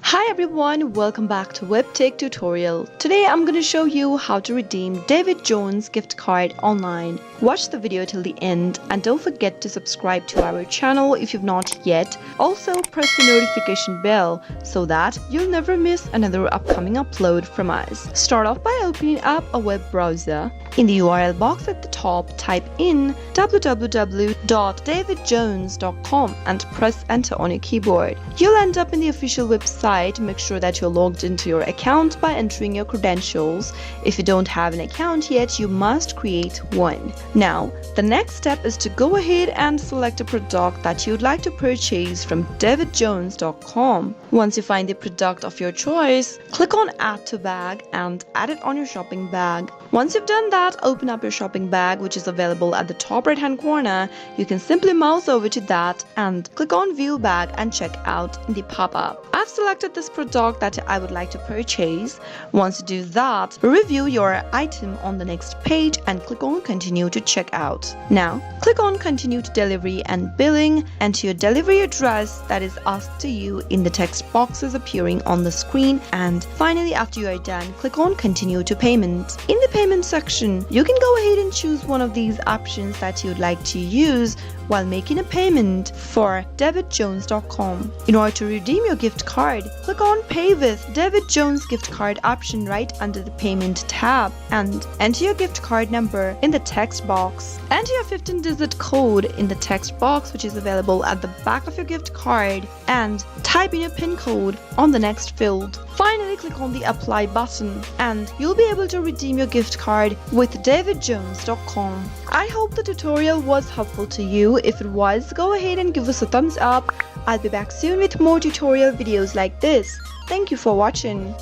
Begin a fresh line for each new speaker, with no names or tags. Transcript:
Hi everyone, welcome back to Webtech Tutorial. Today I'm going to show you how to redeem David Jones gift card online. Watch the video till the end and don't forget to subscribe to our channel if you've not yet. Also press the notification bell so that you'll never miss another upcoming upload from us. Start off by opening up a web browser. In the URL box at the top, type in www.davidjones.com and press enter on your keyboard. You'll end up in the official website. Make sure that you're logged into your account by entering your credentials. If you don't have an account yet, you must create one. Now, the next step is to go ahead and select a product that you'd like to purchase from davidjones.com. Once you find the product of your choice, click on Add to Bag and add it on your shopping bag. Once you've done that, open up your shopping bag, which is available at the top right hand corner. You can simply mouse over to that and click on View Bag and check out in the pop-up. I've selected this product that I would like to purchase. Once you do that, review your item on the next page and click on Continue to check out. Now, click on Continue to Delivery and Billing. Enter your delivery address that is asked to you in the text boxes appearing on the screen, and finally, after you are done, click on Continue to Payment. In the payment section, you can go ahead and choose one of these options that you'd like to use while making a payment for davidjones.com. In order to redeem your gift card, click on Pay with David Jones gift card option right under the Payment tab and enter your gift card number in the text box. Enter your 15-digit code in the text box, which is available at the back of your gift card, and type in your PIN code on the next field. Finally, click on the Apply button and you'll be able to redeem your gift card with davidjones.com. I hope the tutorial was helpful to you. If it was, go ahead and give us a thumbs up. I'll be back soon with more tutorial videos like this. Thank you for watching.